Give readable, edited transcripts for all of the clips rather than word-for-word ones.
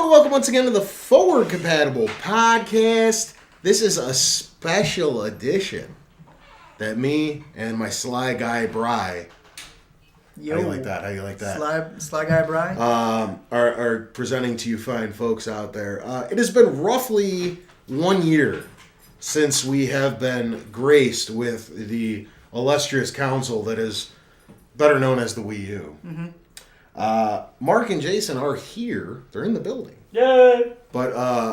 welcome once again to the Forward Compatible Podcast. This is a special edition that me and my sly guy, Bry, How do you like that? Sly guy, Bry? Are presenting to you fine folks out there. It has been roughly 1 year since we have been graced with the illustrious console that is better known as the Wii U. Mm-hmm. Mark and Jason are here. They're in the building. Yay! But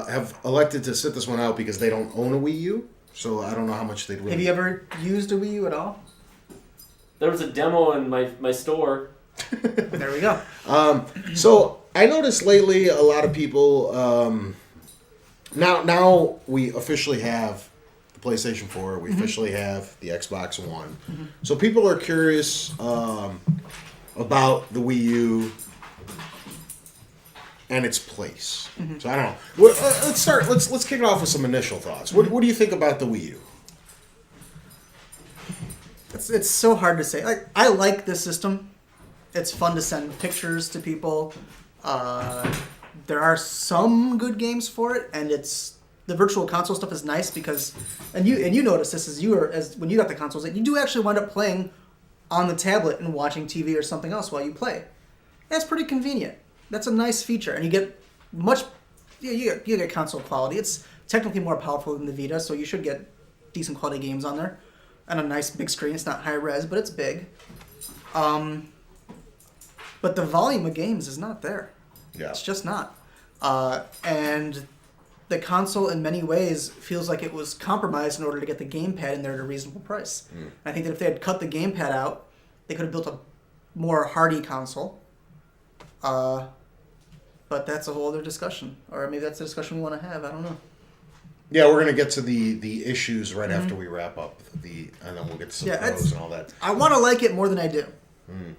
have elected to sit this one out because they don't own a Wii U. So I don't know how much they'd really... Have you ever used a Wii U at all? There was a demo in my store. There we go. So I noticed lately a lot of people... Now we officially have the PlayStation 4. We officially have the Xbox One. Mm-hmm. So people are curious about the Wii U and its place. Mm-hmm. So I don't know. Let's start. Let's kick it off with some initial thoughts. What do you think about the Wii U? It's so hard to say. I like this system. It's fun to send pictures to people. There are some good games for it, and the virtual console stuff is nice because, and you notice this as when you got the consoles, that you do actually wind up playing on the tablet and watching TV or something else while you play. That's pretty convenient. That's a nice feature, and you get you get console quality. It's technically more powerful than the Vita, so you should get decent quality games on there, and a nice big screen. It's not high res, but it's big. But the volume of games is not there. Yeah, it's just not. And the console, in many ways, feels like it was compromised in order to get the gamepad in there at a reasonable price. Mm. I think that if they had cut the gamepad out, they could have built a more hardy console. But that's a whole other discussion. Or maybe that's a discussion we want to have. I don't know. Yeah, we're going to get to the issues right after we wrap up, and then we'll get to some pros and all that. I want to like it more than I do. Mm.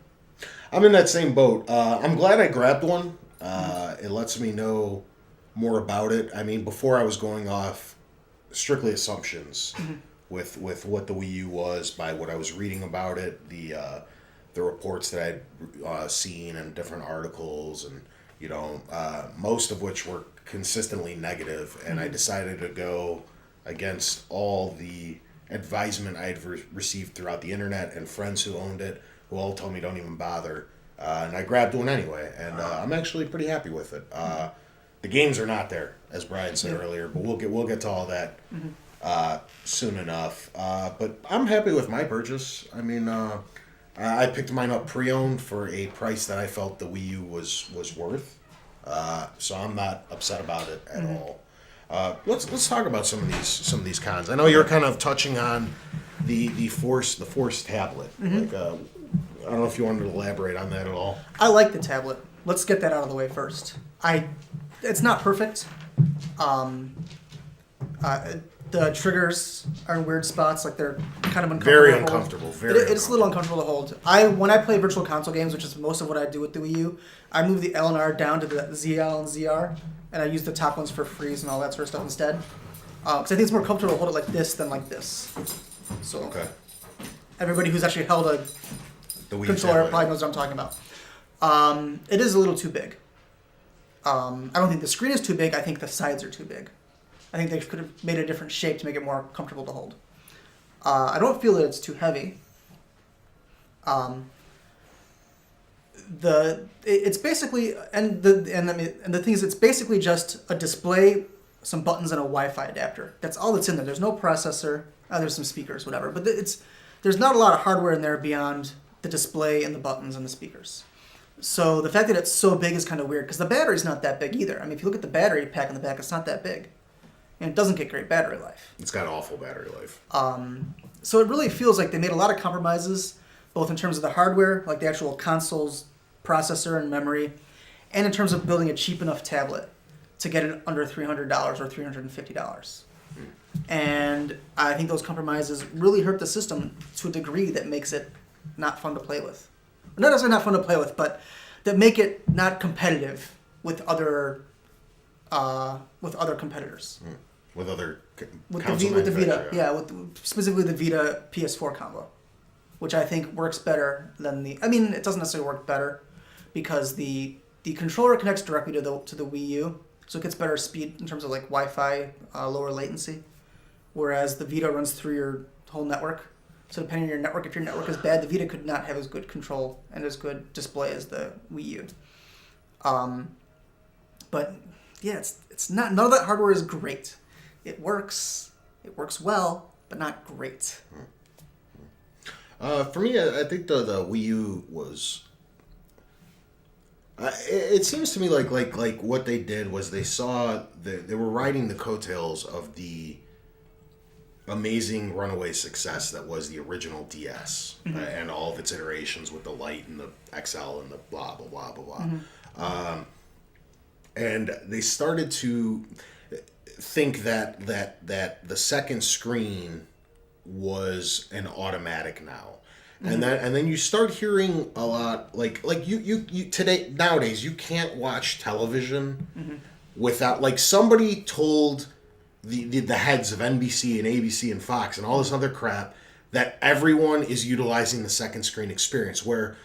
I'm in that same boat. I'm glad I grabbed one. It lets me know more about it. I mean, before I was going off strictly assumptions with what the Wii U was by what I was reading about it, the reports that I'd seen in different articles, and most of which were consistently negative. And I decided to go against all the advisement I had received throughout the internet and friends who owned it, who all told me don't even bother. And I grabbed one anyway, and I'm actually pretty happy with it. The games are not there, as Brian said earlier, but we'll get to all that soon enough. But I'm happy with my purchase. I mean, I picked mine up pre-owned for a price that I felt the Wii U was worth. So I'm not upset about it at all. Let's talk about some of these cons. I know you're kind of touching on the Force tablet. Like, I don't know if you wanted to elaborate on that at all. I like the tablet. Let's get that out of the way first. It's not perfect. The triggers are in weird spots, like they're kind of uncomfortable. Very uncomfortable. It's a little uncomfortable to hold. When I play virtual console games, which is most of what I do with the Wii U, I move the L and R down to the ZL and ZR, and I use the top ones for freeze and all that sort of stuff instead. Because I think it's more comfortable to hold it like this than like this. So okay. Everybody who's actually held a controller probably knows what I'm talking about. It is a little too big. I don't think the screen is too big. I think the sides are too big. I think they could have made a different shape to make it more comfortable to hold. I don't feel that it's too heavy. It's basically the thing is it's basically just a display, some buttons, and a Wi-Fi adapter. That's all that's in there. There's no processor. There's some speakers, whatever. But there's not a lot of hardware in there beyond the display and the buttons and the speakers. So the fact that it's so big is kind of weird because the battery's not that big either. I mean, if you look at the battery pack in the back, it's not that big. And it doesn't get great battery life. It's got awful battery life. So it really feels like they made a lot of compromises, both in terms of the hardware, like the actual console's processor and memory, and in terms of building a cheap enough tablet to get it under $300 or $350. And I think those compromises really hurt the system to a degree that makes it not fun to play with. Not necessarily not fun to play with, but that make it not competitive with other competitors. With other with the Vita, specifically the Vita PS4 combo, which I think works better than it doesn't necessarily work better because the the controller connects directly to the Wii U, so it gets better speed in terms of like Wi-Fi, lower latency. Whereas the Vita runs through your whole network. So depending on your network, if your network is bad, the Vita could not have as good control and as good display as the Wii U. But yeah, it's not, none of that hardware is great. It works well, but not great. For me, I think the Wii U was. It seems to me like what they did was they saw they were riding the coattails of the amazing runaway success that was the original DS and all of its iterations with the Lite and the XL and the blah blah blah blah blah. And they started to think that the second screen was an automatic now. And then you start hearing a lot like you today nowadays you can't watch television without like somebody told the heads of NBC and ABC and Fox and all this other crap that everyone is utilizing the second screen experience where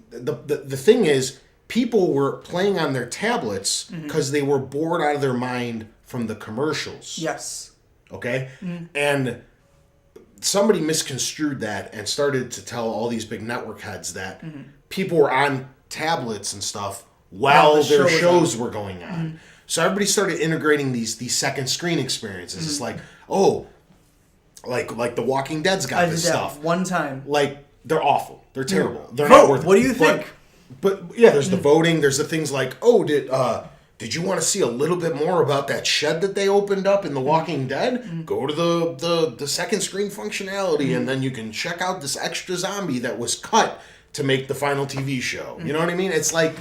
the thing is people were playing on their tablets because they were bored out of their mind from the commercials. Yes. Okay? And somebody misconstrued that and started to tell all these big network heads that people were on tablets and stuff while their shows were going on. So everybody started integrating these second screen experiences. It's like, oh, like The Walking Dead's got this stuff. One time. Like, they're awful. They're terrible. They're not worth it. What do you think? But yeah, there's the voting. There's the things like, oh, did you want to see a little bit more about that shed that they opened up in The Walking Dead? Go to the second screen functionality, and then you can check out this extra zombie that was cut to make the final TV show. You know what I mean? It's like,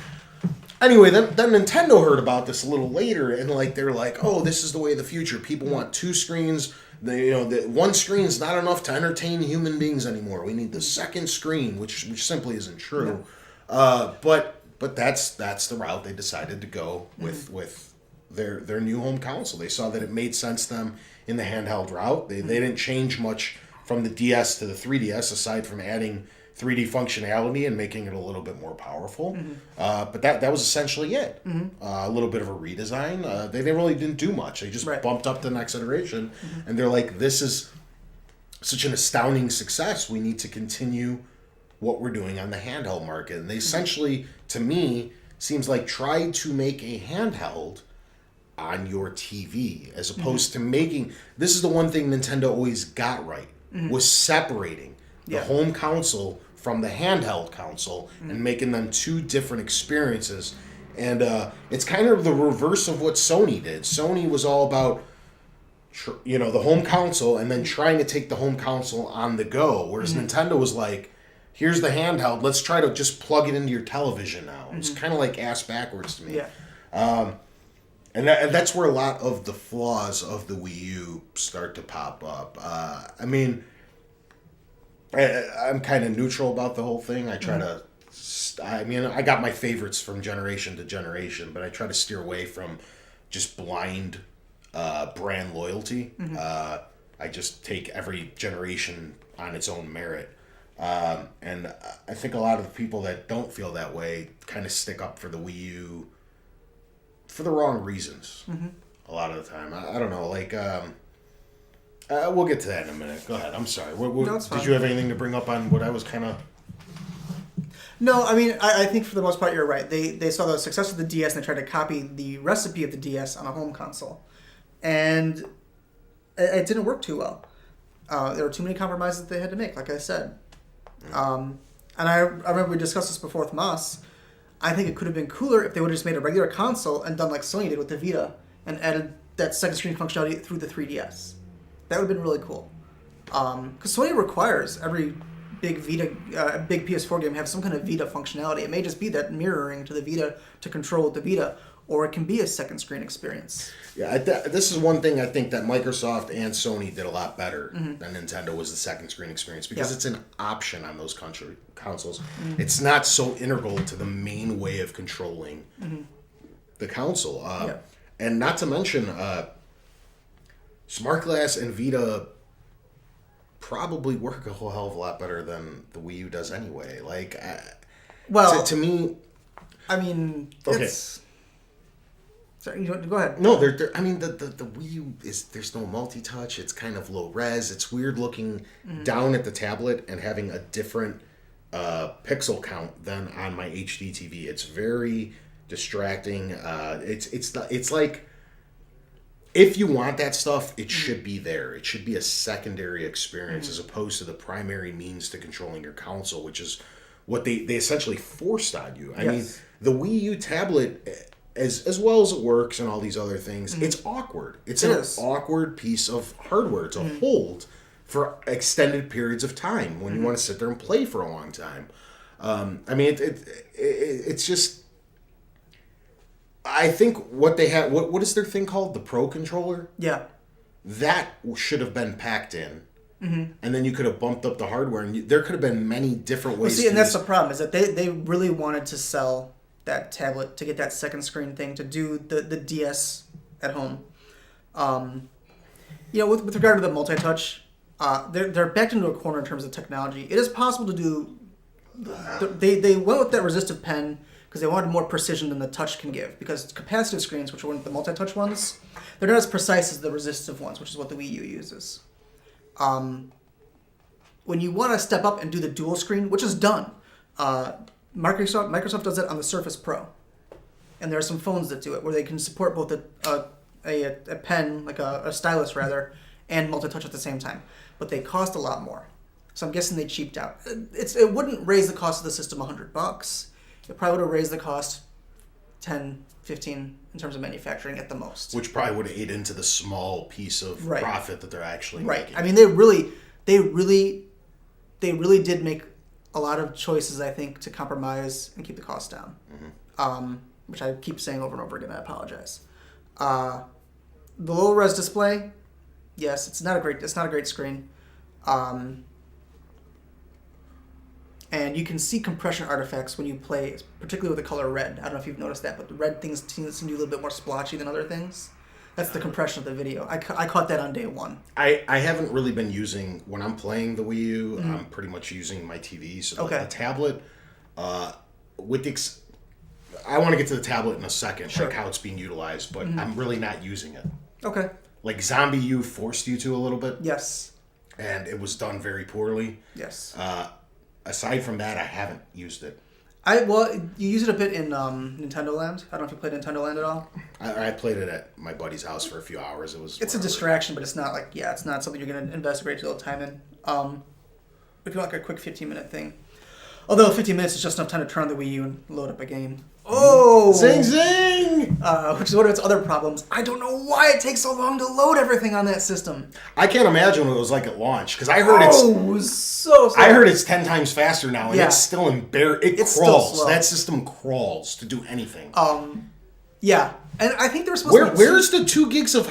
anyway, then Nintendo heard about this a little later, and like they're like, oh, this is the way of the future. People want two screens. The one screen's not enough to entertain human beings anymore. We need the second screen, which simply isn't true. But that's the route they decided to go with their new home console. They saw that it made sense to them in the handheld route. They didn't change much from the DS to the 3DS aside from adding 3D functionality and making it a little bit more powerful. But that was essentially it. A little bit of a redesign. They really didn't do much. They just bumped up the next iteration. And they're like, this is such an astounding success. We need to continue what we're doing on the handheld market. And they essentially, to me, seems like tried to make a handheld on your TV as opposed to making... This is the one thing Nintendo always got right, was separating the home console from the handheld console and making them two different experiences. And it's kind of the reverse of what Sony did. Sony was all about the home console and then trying to take the home console on the go, whereas Nintendo was like, here's the handheld, let's try to just plug it into your television now. It's kind of like ass backwards to me. And that's where a lot of the flaws of the Wii U start to pop up. I mean, I'm kind of neutral about the whole thing. I try to... I got my favorites from generation to generation, but I try to steer away from just blind brand loyalty. I just take every generation on its own merit. And I think a lot of the people that don't feel that way kind of stick up for the Wii U for the wrong reasons. A lot of the time. I don't know, like... we'll get to that in a minute. Go ahead. I'm sorry. No, it's fine. Did you have anything to bring up on what I was kind of... No, I mean, I think for the most part you're right. They saw the success of the DS and they tried to copy the recipe of the DS on a home console. And it didn't work too well. There were too many compromises that they had to make, like I said. And I remember we discussed this before with Moss. I think it could have been cooler if they would have just made a regular console and done like Sony did with the Vita and added that second screen functionality through the 3DS. That would have been really cool. Because Sony requires every big big PS4 game have some kind of Vita functionality. It may just be that mirroring to the Vita to control the Vita, or it can be a second screen experience. Yeah, this is one thing I think that Microsoft and Sony did a lot better than Nintendo was the second screen experience because it's an option on those consoles. It's not so integral to the main way of controlling the console. And not to mention, Smart Glass and Vita probably work a hell of a lot better than the Wii U does anyway. Like, to me, I mean, Okay. it's... Sorry, go ahead. No, I mean, the Wii U there's no multi-touch. It's kind of low res. It's weird looking down at the tablet and having a different pixel count than on my HD TV. It's very distracting. It's like, if you want that stuff, it should be there. It should be a secondary experience as opposed to the primary means to controlling your console, which is what they essentially forced on you. I mean, the Wii U tablet, as well as it works and all these other things, it's awkward. It's an awkward piece of hardware to hold for extended periods of time when you want to sit there and play for a long time. I mean, it's just... I think what they have... What is their thing called? The Pro Controller? Yeah. That should have been packed in. And then you could have bumped up the hardware, and there could have been many different ways. Well, see, and that's the problem, is that they really wanted to sell that tablet to get that second screen thing, to do the DS at home. With regard to the multi-touch, they're backed into a corner in terms of technology. It is possible to do... They went with that resistive pen because they wanted more precision than the touch can give. Because capacitive screens, which are the multi-touch ones, they're not as precise as the resistive ones, which is what the Wii U uses. When you want to step up and do the dual screen, which is done, Microsoft does it on the Surface Pro, and there are some phones that do it where they can support both a pen, like a stylus rather, and multi-touch at the same time. But they cost a lot more, so I'm guessing they cheaped out. It wouldn't raise the cost of the system $100. It probably would have raised the cost 10, 15 in terms of manufacturing at the most. Which probably would have ate into the small piece of profit that they're actually making. I mean, they really did make a lot of choices, I think, to compromise and keep the cost down. Which I keep saying over and over again. I apologize. The low res display, yes, it's not a great screen. And you can see compression artifacts when you play, particularly with the color red. I don't know if you've noticed that, but the red things seem to be a little bit more splotchy than other things. That's the compression of the video. I caught that on day one. I haven't really been using, when I'm playing the Wii U, I'm pretty much using my TV. So the tablet, I want to get to the tablet in a second, like how it's being utilized, but I'm really not using it. Okay. Like Zombie U forced you to a little bit. Yes. And it was done very poorly. Yes. Aside from that, I haven't used it. You use it a bit in Nintendo Land. I don't know if you played Nintendo Land at all. I played it at my buddy's house for a few hours. It's a distraction, but it's not it's not something you're going to invest a great deal of time in. If you want like a quick 15-minute thing. Although 15 minutes is just enough time to turn on the Wii U and load up a game. Oh! Zing zing! Which is one of its other problems. I don't know why it takes so long to load everything on that system. I can't imagine what it was like at launch, because I heard it was so slow. I heard it's 10 times faster now, and it's still It's crawls. Still slow. That system crawls to do anything. Yeah. And I think they're supposed to... Where's the 2 gigs of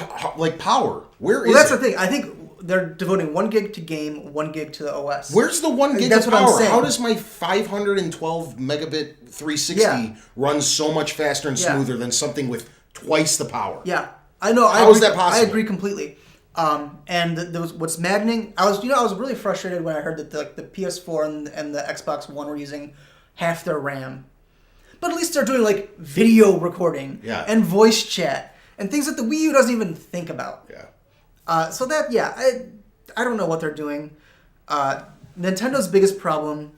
power? Where is that's it? the thing. I think they're devoting 1 gig to game, 1 gig to the OS. Where's the 1 gig that's of what power? I'm saying. How does my 512 megabit 360 run so much faster and smoother than something with twice the power? Yeah, I know. How is that possible? I agree completely. And there was what's maddening. I was really frustrated when I heard that the PS4 and the Xbox One were using half their RAM. But at least they're doing like video recording and voice chat and things that the Wii U doesn't even think about. Yeah. I don't know what they're doing. Nintendo biggest problem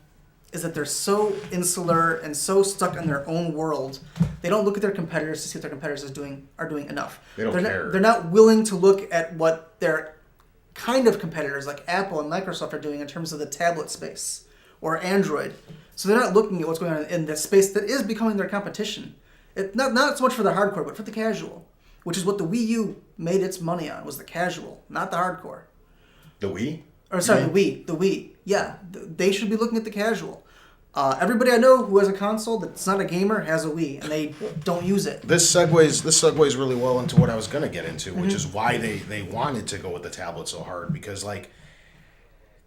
is that they're so insular and so stuck in their own world. They don't look at their competitors to see what their competitors are doing enough. They're care. They're not willing to look at what their kind of competitors like Apple and Microsoft are doing in terms of the tablet space or Android. So they're not looking at what's going on in the space that is becoming their competition. Not so much for the hardcore, but for the casual, which is what the Wii U made its money on, was the casual, not the hardcore. The Wii? Or sorry, the Wii. Yeah, they should be looking at the casual. Everybody I know who has a console that's not a gamer has a Wii, and they don't use it. This segues really well into what I was going to get into, which is why they wanted to go with the tablet so hard. Because, like,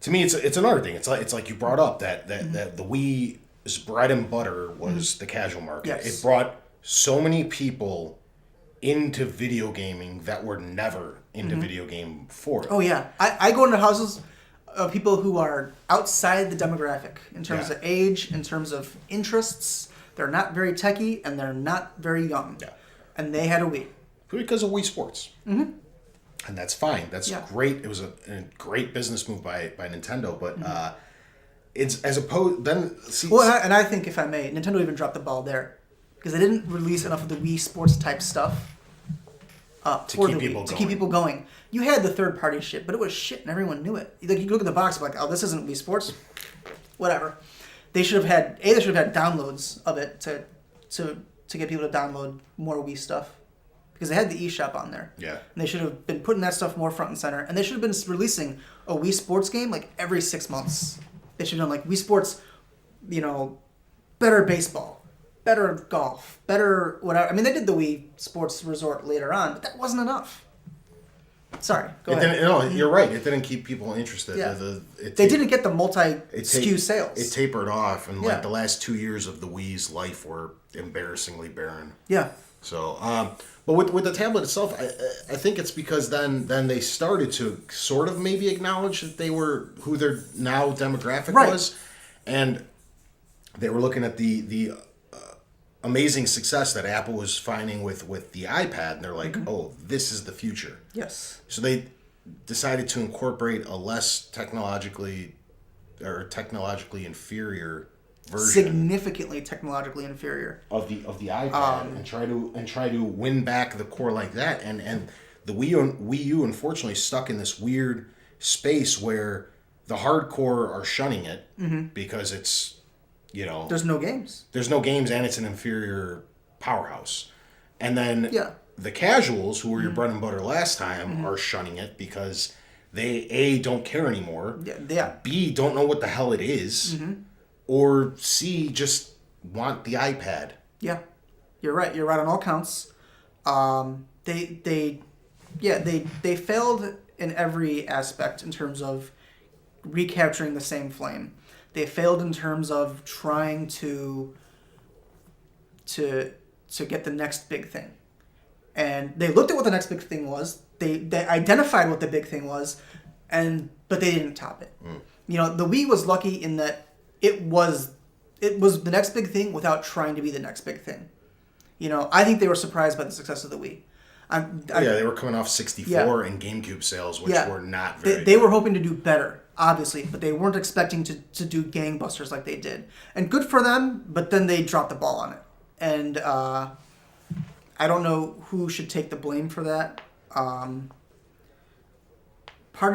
to me, it's another thing. It's like you brought up that the Wii's bread and butter was the casual market. Yes. It brought so many people into video gaming that were never into video game before. Oh yeah, I go into houses of people who are outside the demographic in terms of age, in terms of interests. They're not very techy, and they're not very young. Yeah. And they had a Wii. Because of Wii Sports. Mm-hmm. And that's fine. That's great. It was a great business move by Nintendo, but it's as opposed then. See, Well, and I think, if I may, Nintendo even dropped the ball there because they didn't release enough of the Wii Sports type stuff to keep people going. You had the third party shit, but it was shit, and everyone knew it. Like, you look at the box, like, oh, this isn't Wii Sports. Whatever. They should have had downloads of it to get people to download more Wii stuff. Because they had the eShop on there. Yeah. And they should have been putting that stuff more front and center. And they should have been releasing a Wii Sports game like every 6 months. They should have done like Wii Sports, better baseball, better golf, better whatever. I mean, they did the Wii Sports Resort later on, but that wasn't enough. Sorry, go ahead. No, you're right. It didn't keep people interested. Yeah. They didn't get the multi-SKU sales. It tapered off, and like the last 2 years of the Wii's life were embarrassingly barren. Yeah. So, but with the tablet itself, I think it's because then they started to sort of maybe acknowledge that they were who their now demographic was, and they were looking at the amazing success that Apple was finding with the iPad, and they're like, oh, this is the future. Yes. So they decided to incorporate a less technologically inferior version, significantly technologically inferior of the iPad, and try to win back the core like that, and the Wii U unfortunately stuck in this weird space where the hardcore are shunning it because it's there's no games and it's an inferior powerhouse, and then the casuals who were your bread and butter last time are shunning it because they A, don't care anymore, B, don't know what the hell it is, or C, just want the iPad. Yeah, you're right. You're right on all counts. They failed in every aspect in terms of recapturing the same flame. They failed in terms of trying to get the next big thing, and they looked at what the next big thing was. They identified what the big thing was, but they didn't top it. The Wii was lucky in that it was the next big thing without trying to be the next big thing. I think they were surprised by the success of the Wii. They were coming off 64 and GameCube sales, which were not very They were hoping to do better, obviously, but they weren't expecting to do gangbusters like they did. And good for them, but then they dropped the ball on it. And I don't know who should take the blame for that. Part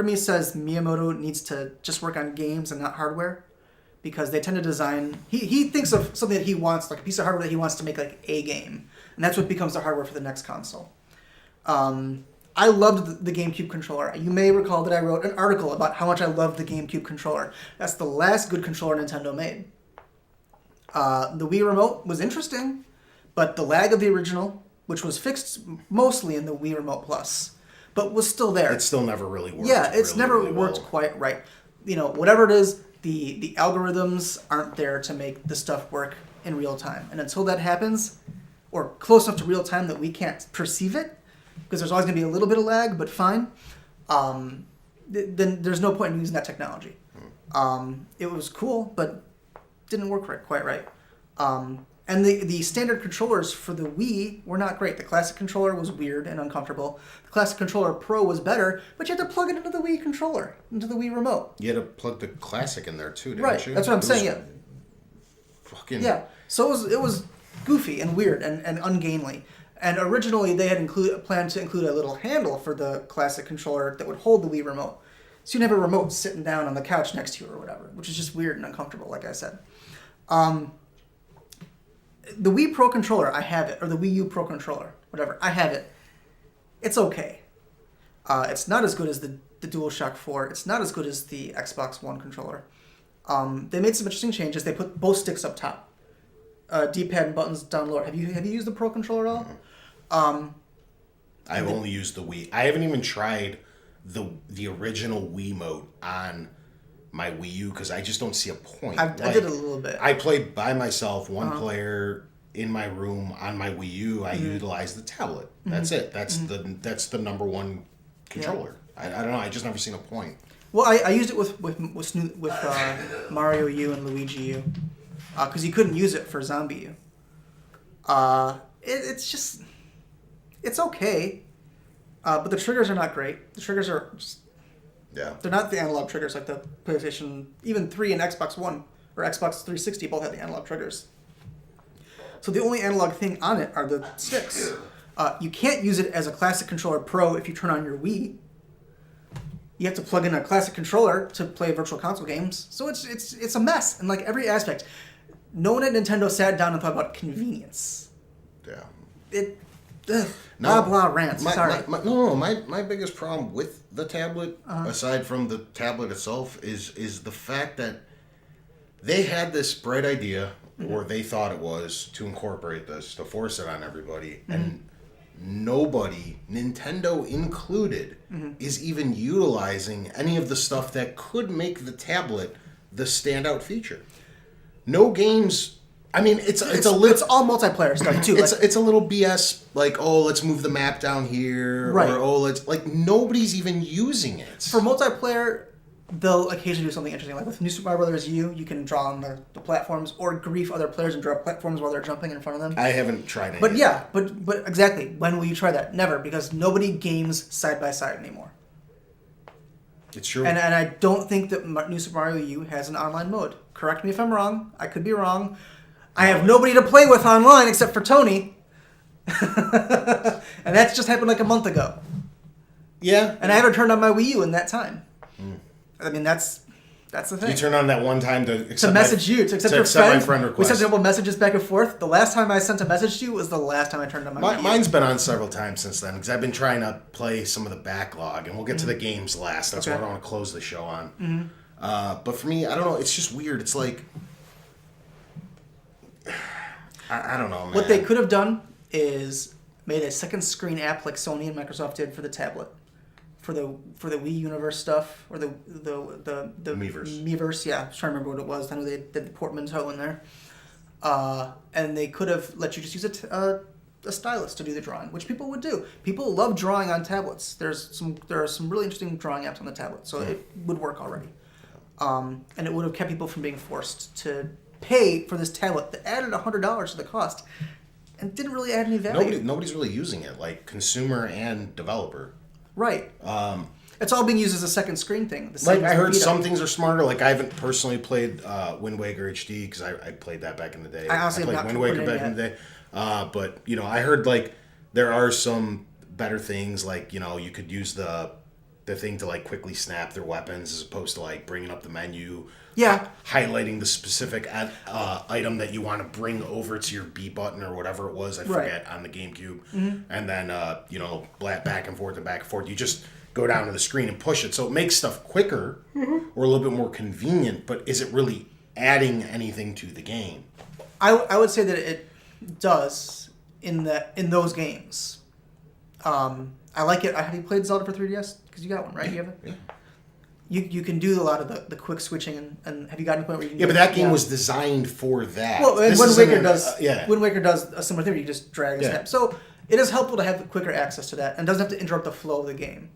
of me says Miyamoto needs to just work on games and not hardware, because they tend to design... He thinks of something that he wants, like a piece of hardware that he wants to make like a game. And that's what becomes the hardware for the next console. I loved the GameCube controller. You may recall that I wrote an article about how much I loved the GameCube controller. That's the last good controller Nintendo made. The Wii Remote was interesting, but the lag of the original, which was fixed mostly in the Wii Remote Plus, but was still there. It still never really worked. Yeah, it's really, never really worked well. quite right. Whatever it is, the algorithms aren't there to make the stuff work in real time. And until that happens, or close enough to real time that we can't perceive it, because there's always going to be a little bit of lag, but fine, then there's no point in using that technology. It was cool, but didn't work quite right. And the standard controllers for the Wii were not great. The classic controller was weird and uncomfortable. The classic controller Pro was better, but you had to plug it into the Wii controller, into the Wii remote. You had to plug the classic in there too, didn't right. you? That's what I'm saying. Yeah. Fucking. Yeah. So it was goofy and weird and ungainly. And originally they had planned to include a little handle for the classic controller that would hold the Wii remote. So you'd have a remote sitting down on the couch next to you or whatever, which is just weird and uncomfortable, like I said. The Wii Pro controller, I have it, or the Wii U Pro controller, whatever, I have it. It's okay. It's not as good as the DualShock 4. It's not as good as the Xbox One controller. They made some interesting changes. They put both sticks up top. D-pad and buttons down lower. Have you used the Pro controller at all? I've only used the Wii. I haven't even tried the original Wii mode on my Wii U because I just don't see a point. I did a little bit. I played by myself, one player in my room on my Wii U. I utilized the tablet. That's it. That's the number one controller. Yeah. I don't know. I just never seen a point. Well, I used it with Mario U and Luigi U because you couldn't use it for Zombie U. It's just, it's okay, but the triggers are not great. The triggers are just, they're not the analog triggers like the PlayStation, even 3 and Xbox One or Xbox 360 both had the analog triggers. So the only analog thing on it are the sticks. You can't use it as a Classic Controller Pro if you turn on your Wii. You have to plug in a Classic Controller to play Virtual Console games. So it's a mess in like every aspect. No one at Nintendo sat down and thought about convenience. Yeah. Blah blah rants. Sorry. My biggest problem with the tablet, aside from the tablet itself, is the fact that they had this bright idea, or they thought it was, to incorporate this, to force it on everybody, and nobody, Nintendo included, is even utilizing any of the stuff that could make the tablet the standout feature. No games. I mean, it's all multiplayer stuff too. It's a little BS. Like, oh, let's move the map down here, right? Or oh, let's nobody's even using it for multiplayer. They'll occasionally do something interesting, like with New Super Mario Bros. U. You can draw on the platforms or grief other players and draw platforms while they're jumping in front of them. I haven't tried it. But yeah, but exactly. When will you try that? Never, because nobody games side by side anymore. It's true. And I don't think that New Super Mario U has an online mode. Correct me if I'm wrong. I could be wrong. I have nobody to play with online except for Tony. And that's just happened like a month ago. Yeah. And I haven't turned on my Wii U in that time. I mean, that's the thing. You turn on that one time to message you, to accept your friend. My friend request. We sent a couple messages back and forth. The last time I sent a message to you was the last time I turned on my Wii U. Mine's been on several times since then, because I've been trying to play some of the backlog, and we'll get to the games last. That's what I want to close the show on. But for me, I don't know. It's just weird. It's like, I don't know, man. What they could have done is made a second screen app like Sony and Microsoft did for the tablet, for the Wii Universe stuff, or the Miiverse. Yeah, I was trying to remember what it was. I know they did the portmanteau in there, and they could have let you just use a stylus to do the drawing, which people would do. People love drawing on tablets. There are some really interesting drawing apps on the tablet, so it would work already, and it would have kept people from being forced to pay for this tablet that added $100 to the cost and didn't really add any value. Nobody's really using it, like consumer and developer. Right. It's all being used as a second screen thing. Like, I heard some things are smarter. Like, I haven't personally played Wind Waker HD, because I played that back in the day. I honestly played Wind Waker back in the day. But, I heard, like, there are some better things. Like, you could use the thing to, like, quickly snap their weapons, as opposed to, like, bringing up the menu. Yeah. Highlighting the specific item that you want to bring over to your B button or whatever it was. I forget, on the GameCube. And then, back and forth. You just go down to the screen and push it. So it makes stuff quicker or a little bit more convenient, but is it really adding anything to the game? I would say that it does in those games. I like it. Have you played Zelda for 3DS? Because you got one, right? You have it? Yeah. You can do a lot of the quick switching, and have you gotten to the point where you can... Yeah, but that game was designed for that. Well, and Wind Waker does a similar thing where you just drag and snap. So it is helpful to have quicker access to that, and doesn't have to interrupt the flow of the game.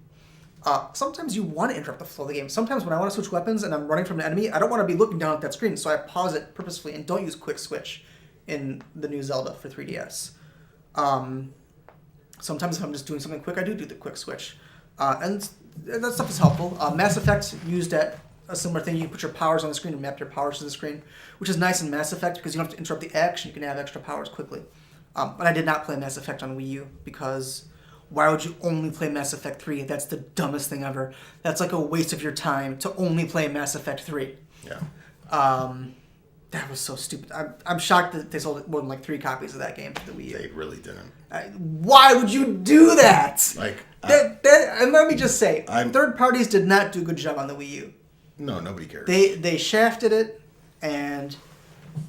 Sometimes you want to interrupt the flow of the game. Sometimes when I want to switch weapons and I'm running from an enemy, I don't want to be looking down at that screen, so I pause it purposefully and don't use quick switch in the new Zelda for 3DS. Sometimes if I'm just doing something quick, I do the quick switch. And that stuff is helpful. Mass Effect used a similar thing. You can put your powers on the screen and map your powers to the screen, which is nice in Mass Effect because you don't have to interrupt the action. You can have extra powers quickly. But I did not play Mass Effect on Wii U because why would you only play Mass Effect 3? That's the dumbest thing ever. That's like a waste of your time to only play Mass Effect 3. Yeah. That was so stupid. I'm shocked that they sold more than like 3 copies of that game for the Wii U. They really didn't. Why would you do that? And let me just say, third parties did not do a good job on the Wii U. No, nobody cares. They shafted it, and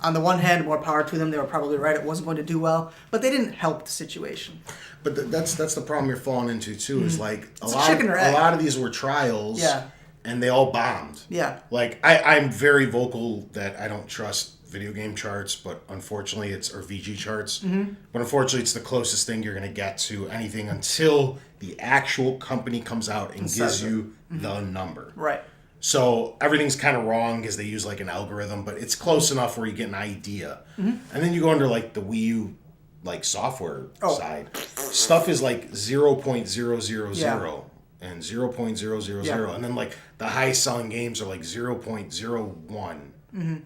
on the one hand, more power to them. They were probably right. It wasn't going to do well, but they didn't help the situation. But that's the problem you're falling into too. Is like a egg. lot of these were trials. Yeah. And they all bombed. Yeah. Like, I'm very vocal that I don't trust video game charts, but unfortunately or VG charts. But unfortunately, it's the closest thing you're going to get to anything until the actual company comes out and gives you the number. Right. So everything's kind of wrong because they use like an algorithm, but it's close enough where you get an idea. And then you go under like the Wii U like software Oh. side, stuff is like 0.000 Yeah. and 0.000, Yeah. and then like the highest selling games are like 0.01.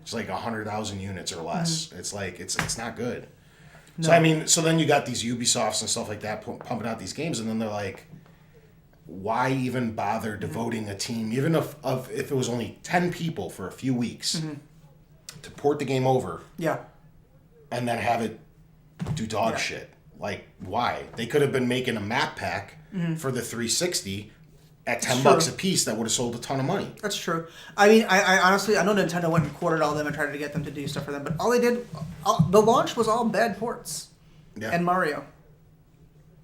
It's like 100,000 units or less. It's like it's not good. So I mean, so then you got these Ubisofts and stuff like that pumping out these games, and then they're like, why even bother devoting a team, even if it was only 10 people for a few weeks, to port the game over, Yeah. and then have it do dog shit? Like, why? They could have been making a map pack for the 360 at $10 a piece that would have sold a ton of money. That's true. I mean, I honestly, I know Nintendo went and quartered all them and tried to get them to do stuff for them, but all they did, the launch was all bad ports. Yeah. And Mario.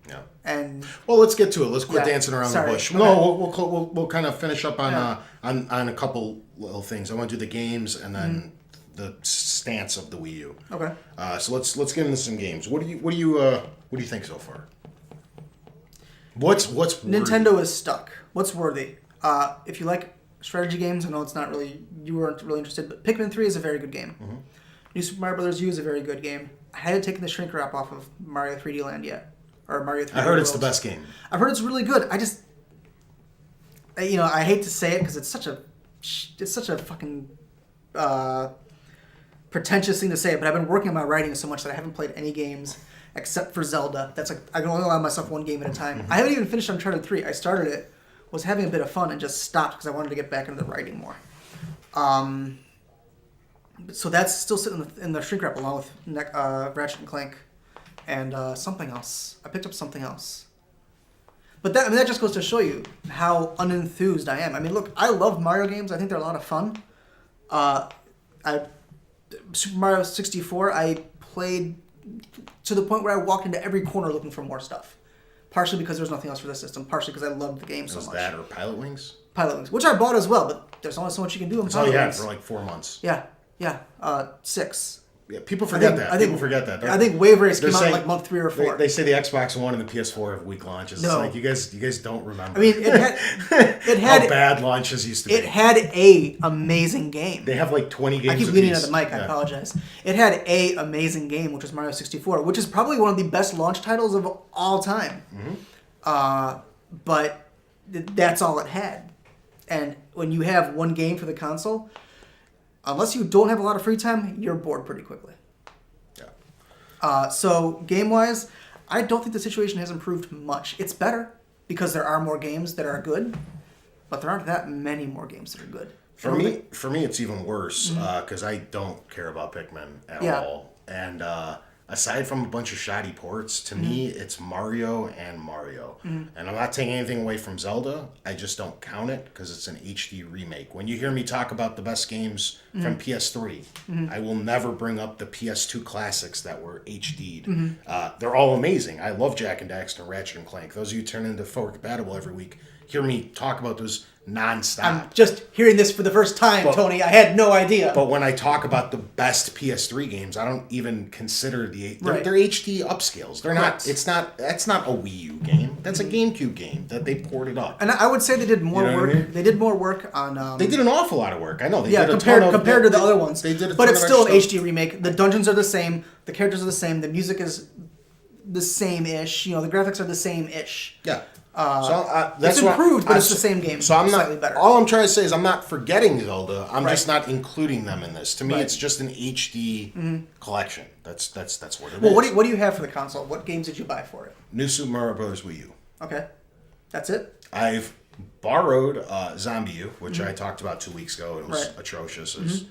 Yeah. And Well, let's get to it. Let's quit Yeah. dancing around Sorry. the bush. Okay. No, we'll kind of finish up on Yeah. On a couple little things. I want to do the games and then the stance of the Wii U. okay. So let's get into some games. What do you think so far? What's worthy? Nintendo is stuck. What's worthy? If you like strategy games, I know it's not really, you weren't really interested, but Pikmin 3 is a very good game. New Super Mario Bros. U is a very good game. I hadn't taken the shrink wrap off of Mario 3D Land yet. Or Mario 3D I heard it's the World. best game. I've heard it's really good. I hate to say it because it's such a fucking pretentious thing to say, but I've been working on my writing so much that I haven't played any games except for Zelda. That's like, I can only allow myself one game at a time. I haven't even finished Uncharted 3. I started it, was having a bit of fun, and just stopped because I wanted to get back into the writing more. So that's still sitting in the shrink wrap along with Ratchet and Clank and something else. I picked up something else. But that just goes to show you how unenthused I am. I mean, look, I love Mario games. I think they're a lot of fun. Super Mario 64, I played to the point where I walked into every corner looking for more stuff. Partially because there was nothing else for the system. Partially because I loved the game so Was much. that or Pilot Wings? Pilot Wings, which I bought as well, but there's only so much you can do in That's all Pilot you had Wings. for like 4 months. Yeah. 6. Yeah, people forget that. People forget that. I think Wave Race They're came out in saying- like month 3 or 4. They say the Xbox One and the PS4 have weak launches. No. It's like you guys don't remember. I mean, it had how bad launches used to be. it had a amazing game. They have like 20 games. I keep apiece. leaning at the mic. I Yeah. apologize. It had a amazing game, which was Mario 64, which is probably one of the best launch titles of all time. But that's all it had. And when you have one game for the console, unless you don't have a lot of free time, you're bored pretty quickly. Yeah. So game-wise, I don't think the situation has improved much. It's better because there are more games that are good, but there aren't that many more games that are good. For me, it's even worse because I don't care about Pikmin at all. And aside from a bunch of shoddy ports, to me, it's Mario and Mario. And I'm not taking anything away from Zelda. I just don't count it because it's an HD remake. When you hear me talk about the best games from PS3, I will never bring up the PS2 classics that were HD'd. They're all amazing. I love Jak and Daxter and Ratchet and Clank. Those of you who turn into Forward Compatible every week hear me talk about those nonstop. I'm just hearing this for the first time, Tony. I had no idea. But when I talk about the best PS3 games, I don't even consider they're HD upscales. They're not. That's not a Wii U game. That's a GameCube game that they ported up. And I would say they did more You know what work. I mean? They did more work on. They did an awful lot of work. I know. They did a compared ton of, compared to the other ones. They did, but it's still an extra HD remake. The dungeons are the same. The characters are the same. The music is the same-ish. The graphics are the same-ish. Yeah. That's it's improved, but it's the same game. So I'm not. Slightly better. All I'm trying to say is I'm not forgetting Zelda. I'm Right. just not including them in this. To me, Right. it's just an HD collection. That's what it Well, is. what do you have for the console? What games did you buy for it? New Super Mario Bros. Wii U. Okay, that's it. I've borrowed Zombie U, which I talked about 2 weeks ago. It was Right. atrocious. It was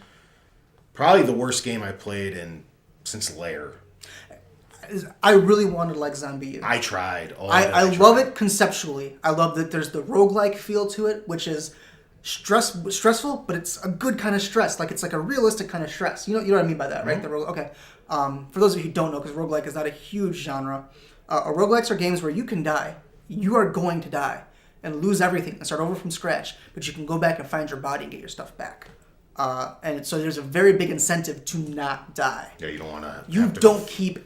probably the worst game I played since Lair. I really wanted to like Zombie U. I tried. I love it conceptually. I love that there's the roguelike feel to it, which is stressful, but it's a good kind of stress. Like it's like a realistic kind of stress. You know what I mean by that, right? Okay. For those of you who don't know, because roguelike is not a huge genre, roguelikes are games where you can die. You are going to die and lose everything and start over from scratch, but you can go back and find your body and get your stuff back. And so there's a very big incentive to not die. Yeah, you don't want to. You don't keep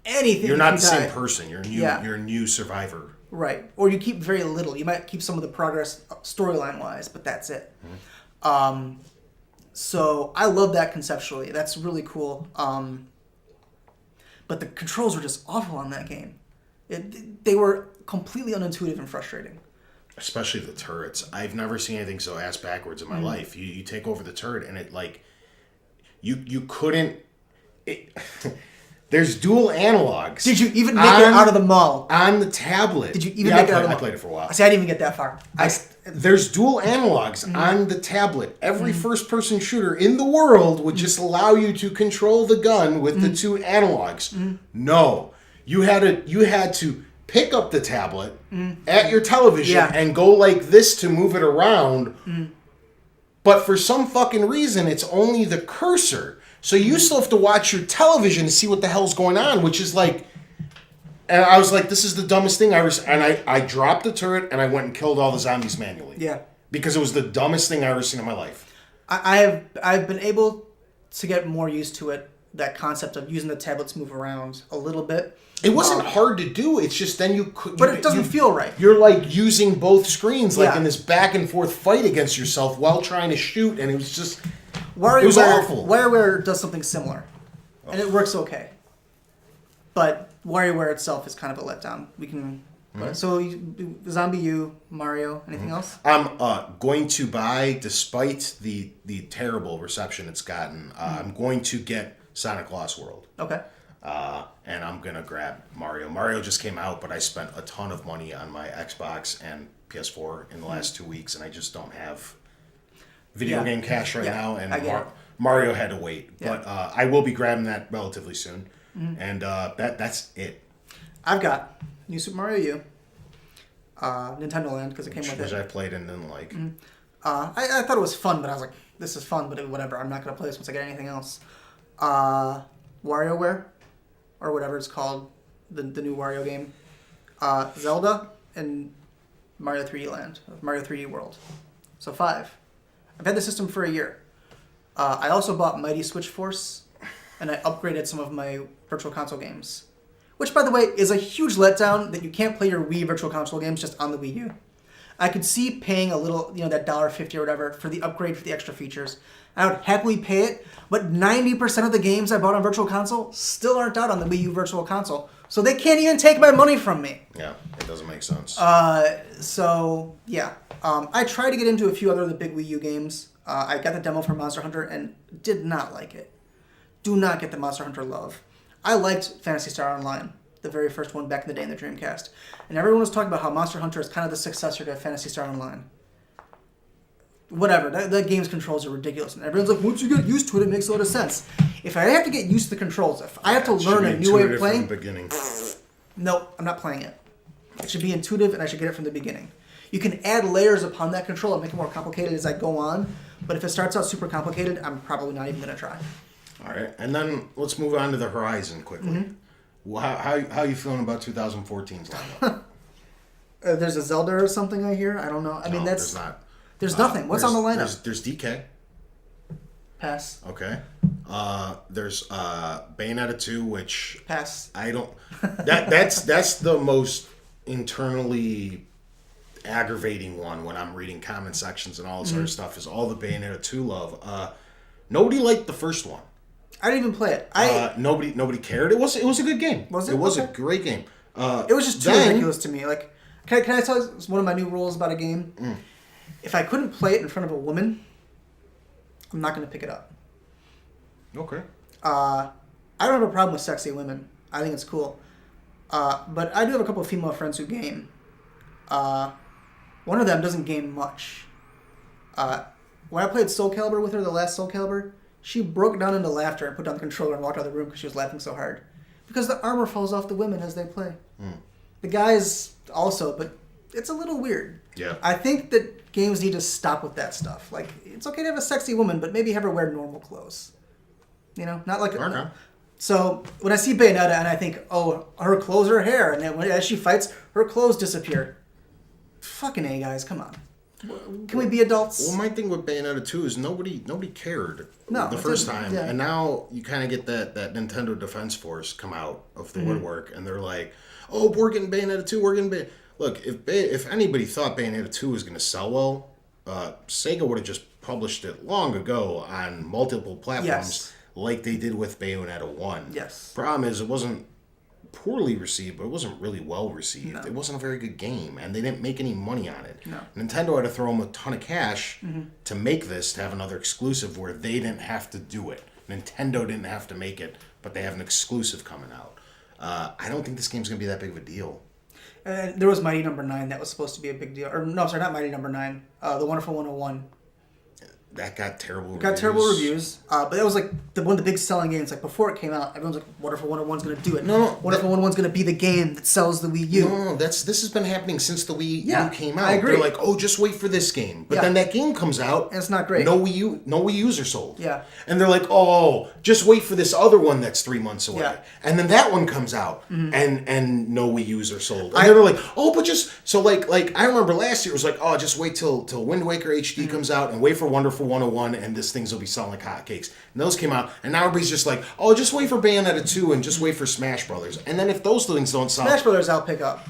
anything. You're if not you the same die. person. You're a new. Yeah. You're a new survivor. Right. Or you keep very little. You might keep some of the progress storyline wise, but that's it. So I love that conceptually. That's really cool. but the controls were just awful on that game. They were completely unintuitive and frustrating. Especially the turrets. I've never seen anything so ass backwards in my life. You take over the turret and it like you couldn't. There's dual analogs. Did you even make it out of the mall on the tablet? Did you even make it out of the mall? I played it for a while. See, I didn't even get that far. There's dual analogs on the tablet. Every first-person shooter in the world would just allow you to control the gun with the two analogs. No, you had to pick up the tablet at your television and go like this to move it around. But for some fucking reason, it's only the cursor. So you still have to watch your television to see what the hell's going on, which is like... And I was like, this is the dumbest thing I ever... And I dropped the turret and I went and killed all the zombies manually. Yeah. Because it was the dumbest thing I ever seen in my life. I've been able to get more used to it, that concept of using the tablet to move around a little bit. It wasn't hard to do. It's just then you could... But it doesn't feel right. You're like using both screens like in this back and forth fight against yourself while trying to shoot, and it was just... It was awful. WarioWare does something similar, and it works okay. But WarioWare itself is kind of a letdown. We can... So, Zombie U, Mario, anything else? I'm going to buy, despite the terrible reception it's gotten, I'm going to get Sonic Lost World. Okay. And I'm going to grab Mario. Mario just came out, but I spent a ton of money on my Xbox and PS4 in the last 2 weeks, and I just don't have video game cash right now, and Mario had to wait. Yeah. But I will be grabbing that relatively soon, and that's it. I've got New Super Mario U, Nintendo Land, because it came with it. Which I played and didn't like. I thought it was fun, but I was like, this is fun, but whatever. I'm not going to play this once I get anything else. WarioWare, or whatever it's called, the new Wario game. Zelda, and Mario 3D Land, Mario 3D World. So 5. I've had the system for a year. I also bought Mighty Switch Force, and I upgraded some of my Virtual Console games. Which, by the way, is a huge letdown that you can't play your Wii Virtual Console games just on the Wii U. I could see paying a little, that $1.50 or whatever for the upgrade for the extra features. I would happily pay it, but 90% of the games I bought on Virtual Console still aren't out on the Wii U Virtual Console. So they can't even take my money from me. Yeah, it doesn't make sense. I tried to get into a few other of the big Wii U games. I got the demo for Monster Hunter and did not like it. Do not get the Monster Hunter love. I liked Phantasy Star Online, the very first one back in the day in the Dreamcast. And everyone was talking about how Monster Hunter is kind of the successor to Phantasy Star Online. Whatever, that game's controls are ridiculous. And everyone's like, once you get used to it, it makes a lot of sense. If I have to get used to the controls, if I have to learn a new way of playing... From the beginning. No, I'm not playing it. It should be intuitive, and I should get it from the beginning. You can add layers upon that control and make it more complicated as I go on. But if it starts out super complicated, I'm probably not even going to try. All right, and then let's move on to the Horizon quickly. How are you feeling about 2014's lineup? There's a Zelda or something I hear. I don't know. I mean, there's not. There's nothing. What's on the lineup? There's DK. Pass. Okay. There's Bayonetta 2, which pass. I don't. That's the most internally aggravating one when I'm reading comment sections and all this other stuff. Is all the Bayonetta 2 love. Nobody liked the first one. I didn't even play it. Nobody cared. It was a good game. Was it? It was okay. A great game. It was just too ridiculous to me. Like, can I tell you one of my new rules about a game? If I couldn't play it in front of a woman, I'm not going to pick it up. Okay. I don't have a problem with sexy women. I think it's cool. But I do have a couple of female friends who game. One of them doesn't game much. When I played Soul Calibur with her, the last Soul Calibur, she broke down into laughter and put down the controller and walked out of the room because she was laughing so hard. Because the armor falls off the women as they play. The guys also, but it's a little weird. Yeah. I think that games need to stop with that stuff. Like, it's okay to have a sexy woman, but maybe have her wear normal clothes. Not like... Okay. So, when I see Bayonetta and I think, oh, her clothes are hair, and then as she fights, her clothes disappear. Fucking A, guys, come on. Can we be adults? Well, my thing with Bayonetta 2 is nobody cared the first time. Yeah. And now you kind of get that Nintendo Defense Force come out of the woodwork, and they're like, oh, we're getting Bayonetta 2, we're getting Bayonetta... Look, if anybody thought Bayonetta 2 was going to sell well, Sega would have just published it long ago on multiple platforms like they did with Bayonetta 1. Yes. Problem is, it wasn't poorly received, but it wasn't really well received. No. It wasn't a very good game, and they didn't make any money on it. No. Nintendo had to throw them a ton of cash to make this, to have another exclusive where they didn't have to do it. Nintendo didn't have to make it, but they have an exclusive coming out. I don't think this game's going to be that big of a deal. There was Mighty Number 9 that was supposed to be a big deal. Or no, sorry, not Mighty Number 9. The Wonderful 101. That got terrible reviews. Got terrible reviews. But that was like one of the big selling games. Like before it came out, everyone's like, Wonderful 101's going to do it. No. Wonderful 101's going to be the game that sells the Wii U. No, this has been happening since the Wii U came out. I agree. They're like, oh, just wait for this game. But then that game comes out. And it's not great. No Wii U's are sold. Yeah. And they're like, oh, just wait for this other one that's 3 months away. Yeah. And then that one comes out and no Wii U's are sold. And they're like, oh, but just so like I remember last year it was like, oh, just wait till Wind Waker HD comes out and wait for Wonderful 101 and this things will be selling like hotcakes. And those came out, and now everybody's just like, oh, just wait for Bayonetta 2 and just wait for Smash Brothers. And then if those things don't sell, Smash Brothers I'll pick up.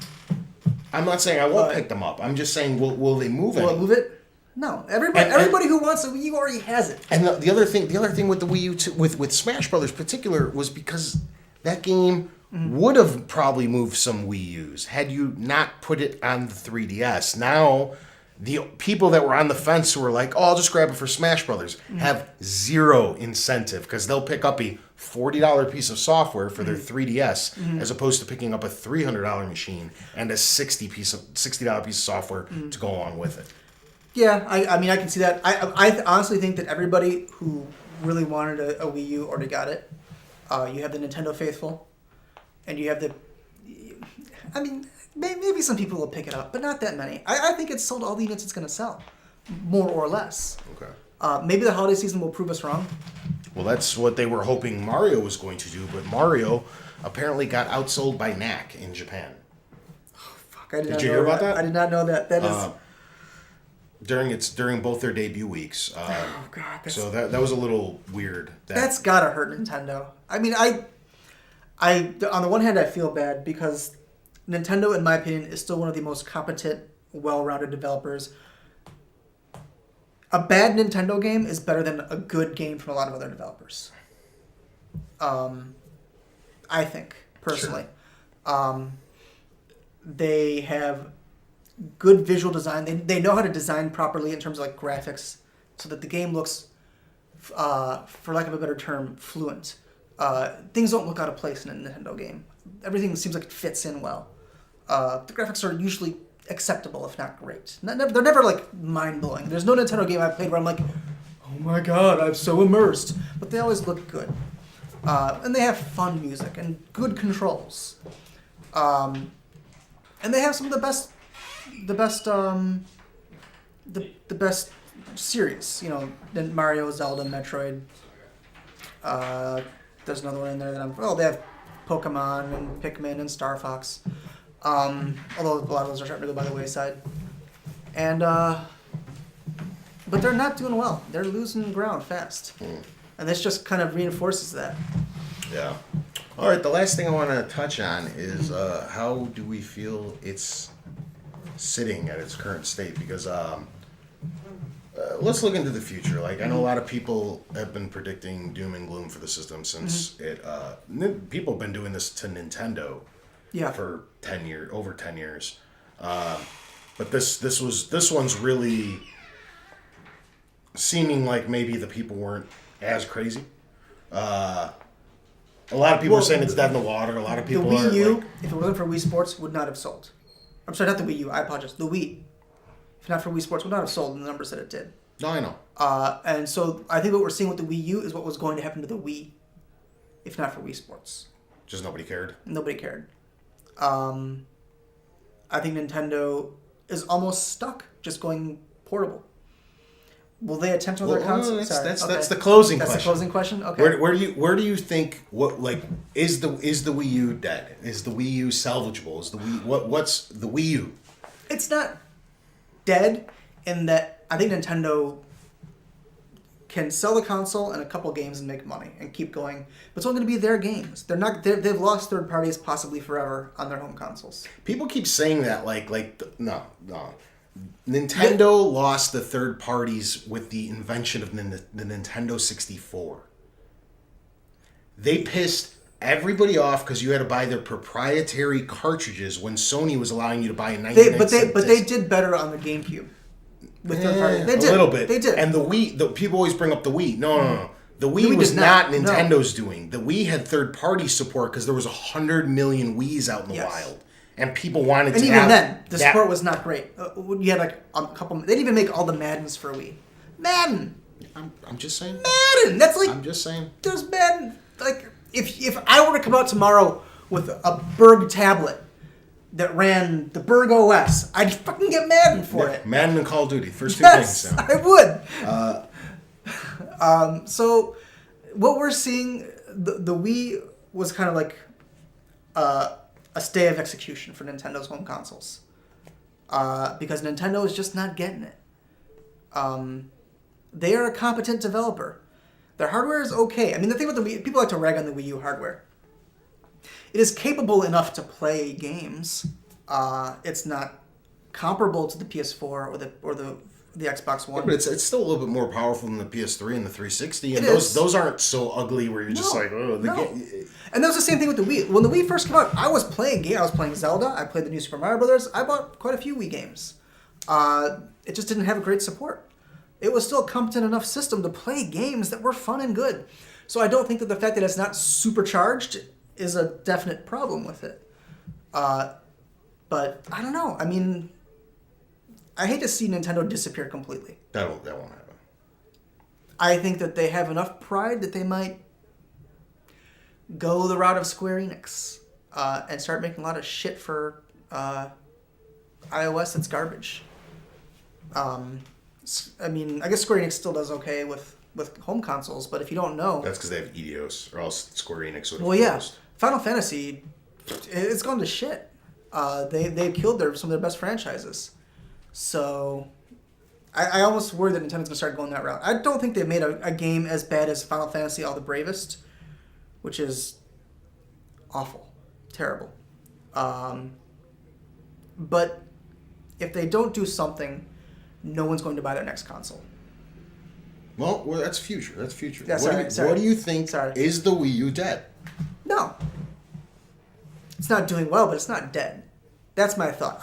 I'm not saying I won't pick them up. I'm just saying, will they move it? Will it move it? No. Everybody who wants a Wii U already has it. And the other thing with the Wii U, with Smash Brothers in particular, was because that game would have probably moved some Wii U's had you not put it on the 3DS. Now, the people that were on the fence who were like, oh, I'll just grab it for Smash Brothers, have zero incentive because they'll pick up a $40 piece of software for their 3DS as opposed to picking up a $300 machine and a $60 piece of software to go along with it. Yeah, I mean, I can see that. I honestly think that everybody who really wanted a Wii U already got it. You have the Nintendo faithful, and you have the... I mean, maybe some people will pick it up, but not that many. I think it's sold all the units it's going to sell, more or less. Okay. Maybe the holiday season will prove us wrong. Well, that's what they were hoping Mario was going to do, but Mario apparently got outsold by NAC in Japan. Fuck, Did you hear about that? I did not know that. That is... During both their debut weeks. Oh, God. So that was a little weird. That's gotta hurt Nintendo. I mean, I on the one hand, I feel bad because Nintendo, in my opinion, is still one of the most competent, well-rounded developers. A bad Nintendo game is better than a good game from a lot of other developers. I think, personally. Sure. They have good visual design. They know how to design properly in terms of like graphics so that the game looks, for lack of a better term, fluent. Things don't look out of place in a Nintendo game. Everything seems like it fits in well. The graphics are usually acceptable, if not great. They're never like mind-blowing. There's no Nintendo game I've played where I'm like, oh my god, I'm so immersed. But they always look good. And they have fun music and good controls. And they have some of the best series. You know, Mario, Zelda, Metroid. There's another one in there that they have Pokemon and Pikmin and Star Fox. Although a lot of those are starting to go by the wayside. And, but they're not doing well. They're losing ground fast. And this just kind of reinforces that. Yeah. All right, the last thing I want to touch on is how do we feel it's sitting at its current state? Because let's look into the future. Like, I know a lot of people have been predicting doom and gloom for the system since people have been doing this to Nintendo for 10 years, over 10 years. But this one's really seeming like maybe the people weren't as crazy. A lot of people are saying it's dead in the water. A lot of people the Wii U, like, if it wasn't for Wii Sports, would not have sold. I'm sorry, not the Wii U. I apologize. The Wii, if not for Wii Sports, would not have sold in the numbers that it did. No, I know. And so I think what we're seeing with the Wii U is what was going to happen to the Wii, if not for Wii Sports. Just nobody cared. Nobody cared. I think Nintendo is almost stuck just going portable. Will they attempt another console? That's the closing question. That's the closing question? Okay. Where do you think is the Wii U dead? Is the Wii U salvageable? Is the Wii what's the Wii U? It's not dead in that I think Nintendo can sell the console and a couple games and make money and keep going. But it's only going to be their games. They've lost third parties possibly forever on their home consoles. People keep saying that no. Nintendo lost the third parties with the invention of the Nintendo 64. They pissed everybody off because you had to buy their proprietary cartridges when Sony was allowing you to buy a 99-cent But they did better on the GameCube. With third party. They did. A little bit. They did. And the Wii, people always bring up the Wii. No. The Wii was not Nintendo's doing. The Wii had third-party support because there was 100 million Wiis out in the wild. And people wanted to have... And even then, the support was not great. You had like a couple... They didn't even make all the Maddens for Wii. Madden! I'm just saying. Madden! That's like... I'm just saying. There's Madden... Like, if I were to come out tomorrow with a Berg tablet that ran the Berg OS, I'd fucking get Madden for it. Madden and Call of Duty. First two yes, things. I would. So, what we're seeing, the Wii was kind of like a stay of execution for Nintendo's home consoles. Because Nintendo is just not getting it. They are a competent developer. Their hardware is okay. I mean, the thing with the Wii, people like to rag on the Wii U hardware. It is capable enough to play games. It's not comparable to the PS4 or the Xbox One. Yeah, but it's still a little bit more powerful than the PS3 and the 360. And it is. Those aren't so ugly where you're just like, oh, the game. And that was the same thing with the Wii. When the Wii first came out, I was playing games. I was playing Zelda. I played the new Super Mario Brothers. I bought quite a few Wii games. It just didn't have great support. It was still a competent enough system to play games that were fun and good. So I don't think that the fact that it's not supercharged is a definite problem with it. But I don't know. I mean, I hate to see Nintendo disappear completely. That won't happen. I think that they have enough pride that they might go the route of Square Enix and start making a lot of shit for iOS that's garbage. I mean, I guess Square Enix still does okay with home consoles, but if you don't know... That's because they have Eidos, or else Square Enix would have closed. Final Fantasy, it's gone to shit. They killed some of their best franchises. So, I almost worry that Nintendo's going to start going that route. I don't think they've made a game as bad as Final Fantasy All the Bravest, which is awful. Terrible. But if they don't do something, no one's going to buy their next console. Well, that's future. That's future. Yeah, what do you think? Is the Wii U dead? No. It's not doing well, but it's not dead. That's my thought.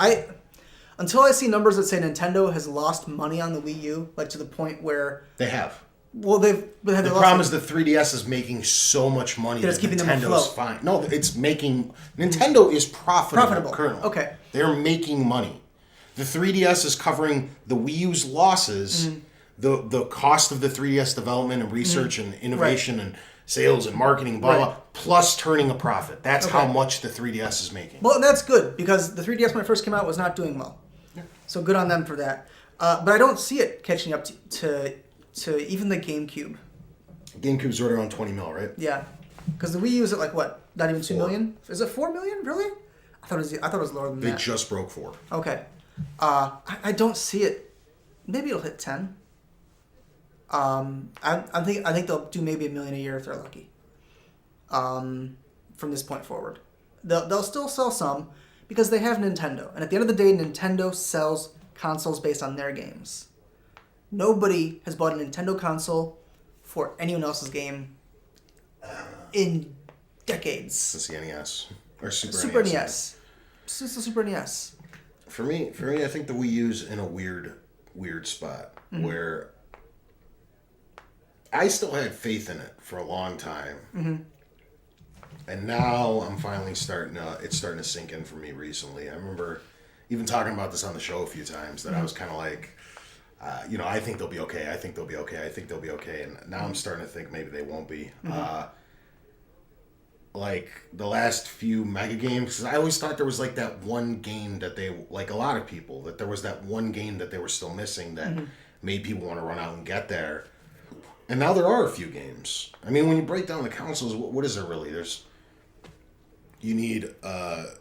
Until I see numbers that say Nintendo has lost money on the Wii U, like to the point where... They have. Well, the problem is the 3DS is making so much money that keeping them Nintendo's fine. No, it's making... Nintendo is profitable currently. Okay. They're making money. The 3DS is covering the Wii U's losses, the cost of the 3DS development and research and innovation and sales and marketing, blah, blah, plus turning a profit. That's how much the 3DS is making. Well, that's good, because the 3DS when it first came out was not doing well. Yeah. So good on them for that. But I don't see it catching up to even the GameCube. GameCube's right around 20 mil, right? Yeah. Because the Wii U is at like what? Not even 2 million? Is it 4 million? Really? I thought it was lower than that. They just broke 4. Okay. I don't see it. Maybe it'll hit 10. I think they'll do maybe $1 million a year if they're lucky. From this point forward, they'll still sell some because they have Nintendo, and at the end of the day, Nintendo sells consoles based on their games. Nobody has bought a Nintendo console for anyone else's game in decades. Since the NES or Super NES. Since the Super NES. For me, I think the Wii U's in a weird spot where I still had faith in it for a long time, and now I'm finally it's starting to sink in for me recently. I remember even talking about this on the show a few times that I was kind of like, I think they'll be okay. I think they'll be okay. I think they'll be okay. And now I'm starting to think maybe they won't be. Like the last few mega games, because I always thought there was like that one game that they, like a lot of people, that there was that one game that they were still missing that made people want to run out and get there. And now there are a few games. I mean, when you break down the consoles, what is there really? You need a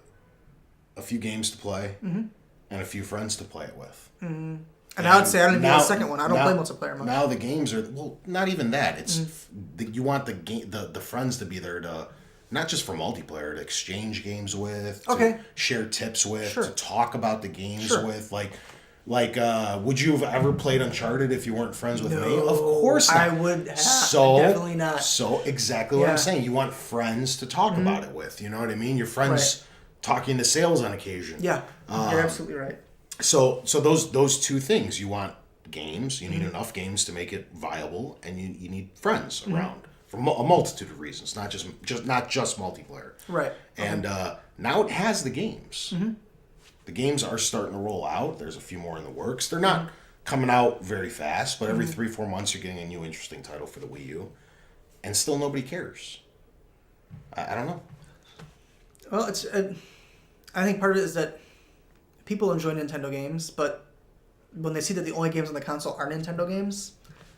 few games to play and a few friends to play it with. And I would say I don't even know the second one. I don't play multiplayer much. Now the games are, well, not even that. It's you want the friends to be there to, not just for multiplayer, to exchange games with, to share tips with, to talk about the games with. Like, Like, would you have ever played Uncharted if you weren't friends with me? Of course not. I would have. So Definitely not. So exactly what I'm saying. You want friends to talk about it with. You know what I mean? Your friends talking to sales on occasion. Yeah, you're absolutely right. So those two things. You want games. You need enough games to make it viable, and you need friends around for a multitude of reasons. Not just multiplayer. Right. And now it has the games. The games are starting to roll out. There's a few more in the works. They're not coming out very fast, but every 3-4 months you're getting a new interesting title for the Wii U, and still nobody cares. I don't know. Well, it's. I think part of it is that people enjoy Nintendo games, but when they see that the only games on the console are Nintendo games,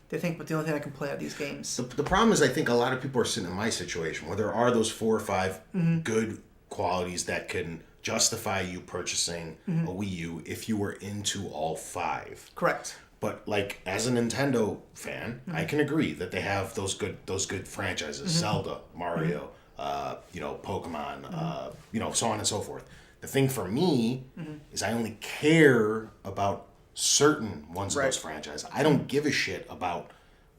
they think, but the only thing I can play are these games. The problem is, I think a lot of people are sitting in my situation where there are those 4 or 5 good qualities that can justify you purchasing a Wii U if you were into all 5. Correct. But like as a Nintendo fan, I can agree that they have those good franchises: Zelda, Mario, Pokemon, so on and so forth. The thing for me is I only care about certain ones of those franchises. I don't give a shit about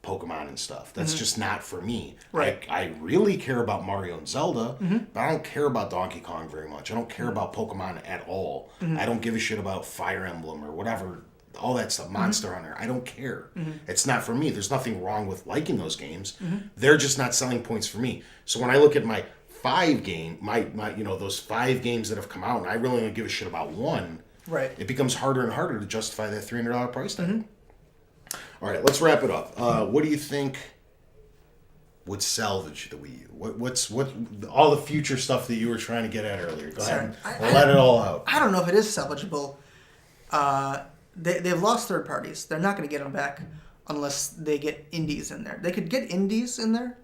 Pokemon and stuff. That's just not for me. Right. I really care about Mario and Zelda, but I don't care about Donkey Kong very much. I don't care about Pokemon at all. I don't give a shit about Fire Emblem or whatever, all that stuff, Monster Hunter. I don't care. It's not for me. There's nothing wrong with liking those games. They're just not selling points for me. So when I look at my 5 game, my those 5 games that have come out, and I really don't give a shit about one, right, it becomes harder and harder to justify that $300 price tag. All right, let's wrap it up. What do you think would salvage the Wii U? What's all the future stuff that you were trying to get at earlier? Go ahead. Let it all out. I don't know if it is salvageable. They've lost third parties. They're not going to get them back unless they get indies in there. They could get indies in there,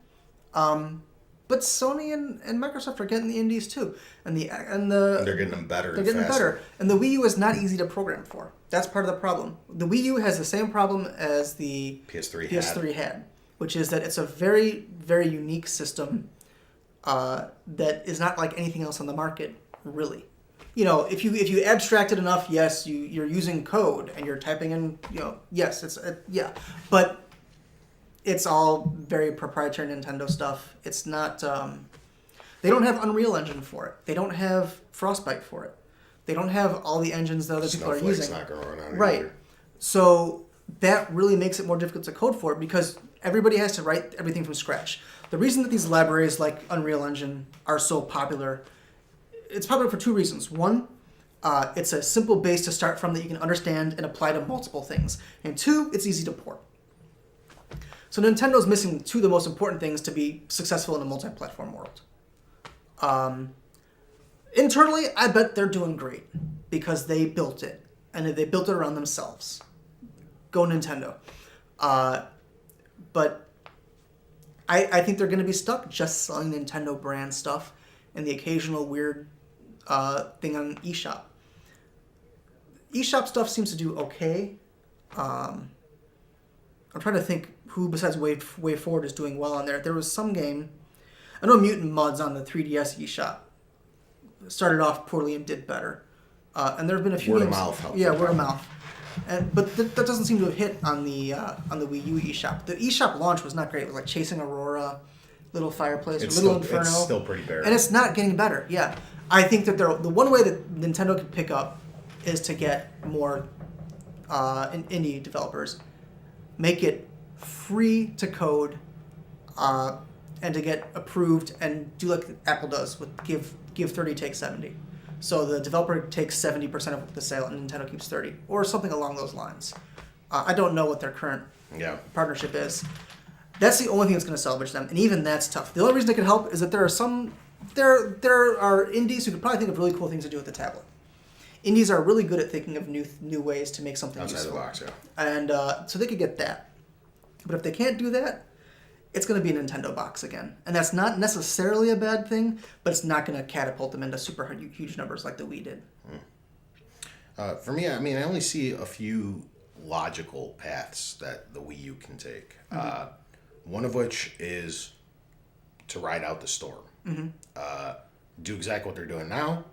but Sony and Microsoft are getting the indies too, and they're getting them better. They're getting better, and the Wii U is not easy to program for. That's part of the problem. The Wii U has the same problem as the PS3 had, which is that it's a very, very unique system that is not like anything else on the market, really. If you abstract it enough, yes, you're using code and you're typing in, yes, but it's all very proprietary Nintendo stuff. It's not. They don't have Unreal Engine for it. They don't have Frostbite for it. They don't have all the engines that other people are using. Not going to run on it right. Either. So that really makes it more difficult to code for because everybody has to write everything from scratch. The reason that these libraries like Unreal Engine are so popular, it's popular for 2 reasons. One, it's a simple base to start from that you can understand and apply to multiple things. And 2, it's easy to port. So Nintendo's missing 2 of the most important things to be successful in a multi-platform world. Internally, I bet they're doing great because they built it, and they built it around themselves. Go Nintendo. But I think they're going to be stuck just selling Nintendo brand stuff and the occasional weird thing on eShop. eShop stuff seems to do okay. I'm trying to think who besides Way Forward is doing well on there. There was some game, I know Mutant Mud's on the 3DS eShop. Started off poorly and did better. And there have been a few word games. of mouth. Yeah, word of mouth. But that doesn't seem to have hit on the Wii U eShop. The eShop launch was not great. It was like Chasing Aurora, Little Fireplace, Little Inferno. It's still pretty bare. And it's not getting better. Yeah, I think that the one way that Nintendo can pick up is to get more indie developers, make it free to code, and to get approved, and do like Apple does with give 30, take 70. So the developer takes 70% of the sale and Nintendo keeps 30, or something along those lines. I don't know what their current partnership is. That's the only thing that's going to salvage them, and even that's tough. The only reason it can help is that there are indies who could probably think of really cool things to do with the tablet. Indies are really good at thinking of new ways to make something outside useful. the box, And so they could get that. But if they can't do that, it's going to be a Nintendo box again. And that's not necessarily a bad thing, but it's not going to catapult them into super huge numbers like the Wii did. For me, I mean, I only see a few logical paths that the Wii U can take. One of which is to ride out the storm. Do exactly what they're doing now,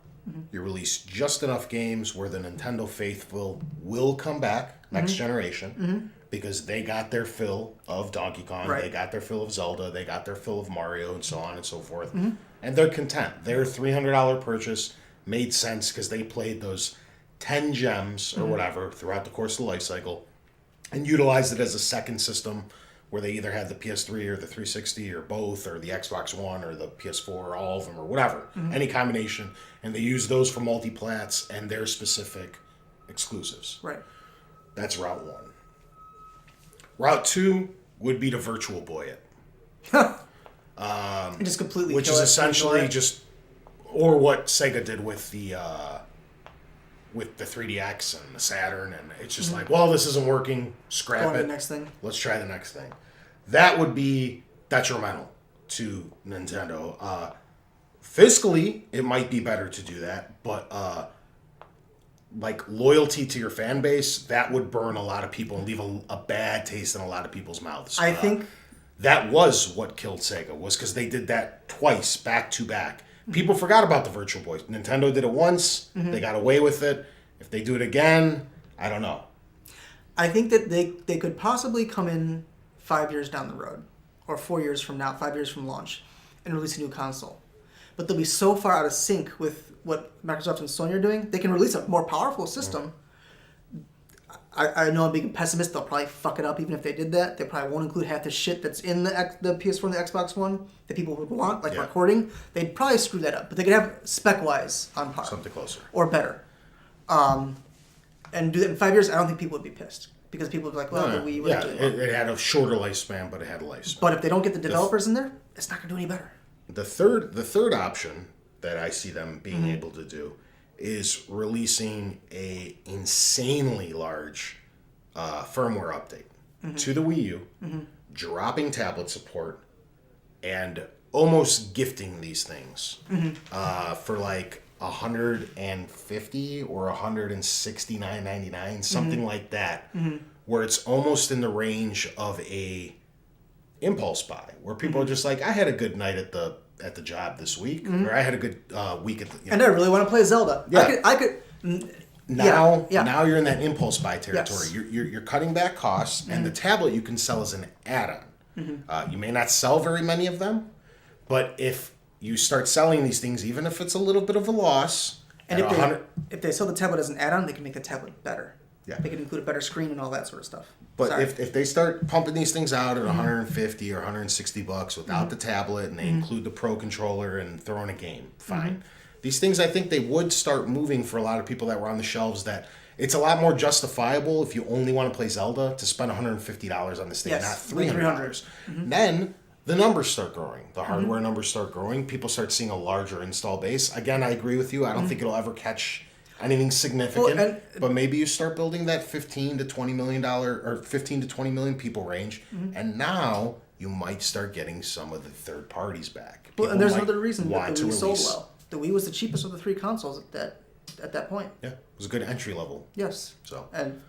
You release just enough games where the Nintendo faithful will come back next generation because they got their fill of Donkey Kong, Right. they got their fill of Zelda, they got their fill of Mario, and so on and so forth. And they're content. Their $300 purchase made sense because they played those 10 gems or whatever throughout the course of the life cycle and utilized it as a second system where they either had the PS3 or the 360 or both or the Xbox One or the PS4 or all of them or whatever, any combination, and they use those for multiplats and their specific exclusives. Right. That's Route 1. Route 2 would be to Virtual Boy it. And just completely Which kill is it, essentially ignore it. just, or what Sega did with the 3DX and the Saturn, and it's just like, well, this isn't working, scrap Go on to it. the next thing. Let's try the next thing. That would be detrimental to Nintendo. Fiscally, it might be better to do that, but like loyalty to your fan base, that would burn a lot of people and leave a bad taste in a lot of people's mouths. I think That was what killed Sega, was because they did that twice, back to back. People forgot about the Virtual Boy. Nintendo did it once. They got away with it. If they do it again, I don't know. I think that they could possibly come in 5 years down the road, or 4 years from now, 5 years from launch, and release a new console. But they'll be so far out of sync with what Microsoft and Sony are doing, they can release a more powerful system. I know I'm being a pessimist. They'll probably fuck it up even if they did that. They probably won't include half the shit that's in the PS4 and the Xbox One that people would want, like recording. They'd probably screw that up. But they could have spec-wise on par. Something closer. Or better. And do that in 5 years, I don't think people would be pissed. Because people would be like, well, the Wii U was doing well. It had a shorter lifespan, but it had a lifespan. But if they don't get the developers in there, it's not going to do any better. The third option that I see them being able to do is releasing a insanely large firmware update to the Wii U, dropping tablet support, and almost gifting these things for like $150 or $169.99, something like that, where it's almost in the range of a impulse buy, where people are just like, I had a good night at the job this week, or I had a good week at the. And I really want to play Zelda. Yeah. I could. Now Yeah. you're in that impulse buy territory. Yes. You're cutting back costs, and the tablet you can sell as an add-on. You may not sell very many of them, but if you start selling these things, even if it's a little bit of a loss, And at if they sell the tablet as an add-on, they can make the tablet better. Yeah. They can include a better screen and all that sort of stuff. But Sorry. if they start pumping these things out at $150 or $160 without the tablet, and they include the Pro controller and throw in a game, fine. These things, I think they would start moving for a lot of people that were on the shelves. That it's a lot more justifiable if you only want to play Zelda to spend $150 on this thing, Yes, not like $300. Then the numbers start growing. The hardware numbers start growing. People start seeing a larger install base. Again, I agree with you. I don't think it'll ever catch anything significant, Well, but maybe you start building that $15 to $20 million or 15 to 20 million people range, and now you might start getting some of the third parties back. Well, and People there's might another reason that want the to Wii sold release- well. The Wii was the cheapest of the three consoles at that point. Yeah, it was a good entry level. Yes. So, And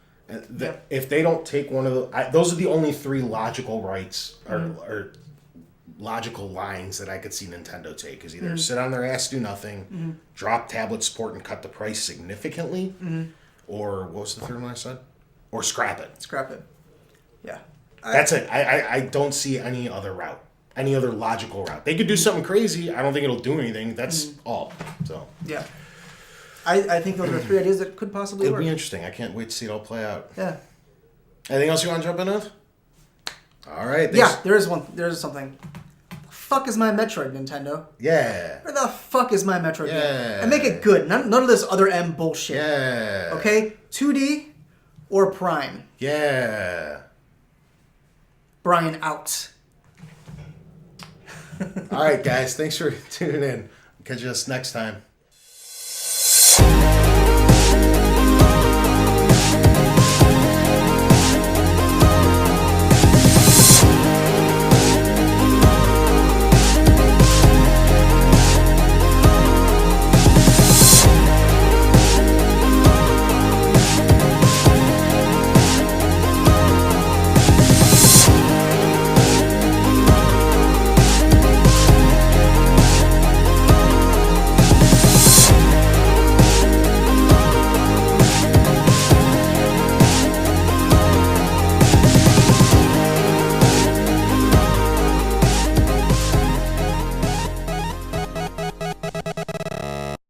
if they don't take one of those are the only three logical rights or logical lines that I could see Nintendo take, is either sit on their ass, do nothing, drop tablet support and cut the price significantly, or what was the third one I said? Or scrap it. scrap it. Yeah. That's it. I don't see any other route, any other logical route. They could do something crazy. I don't think it'll do anything. That's all. So Yeah. I think those are three ideas that could possibly it'll work. be interesting. I can't wait to see it all play out. Yeah. Anything else you want to jump in with? All right. thanks. Yeah, there is one. There is something. The fuck is my Metroid, Nintendo? Yeah. Where the fuck is my Metroid game? Yeah. And make it good. None of this other M bullshit. Yeah. Okay? 2D or Prime. Yeah. Bryan out. All right, guys. Thanks for tuning in. Catch us next time.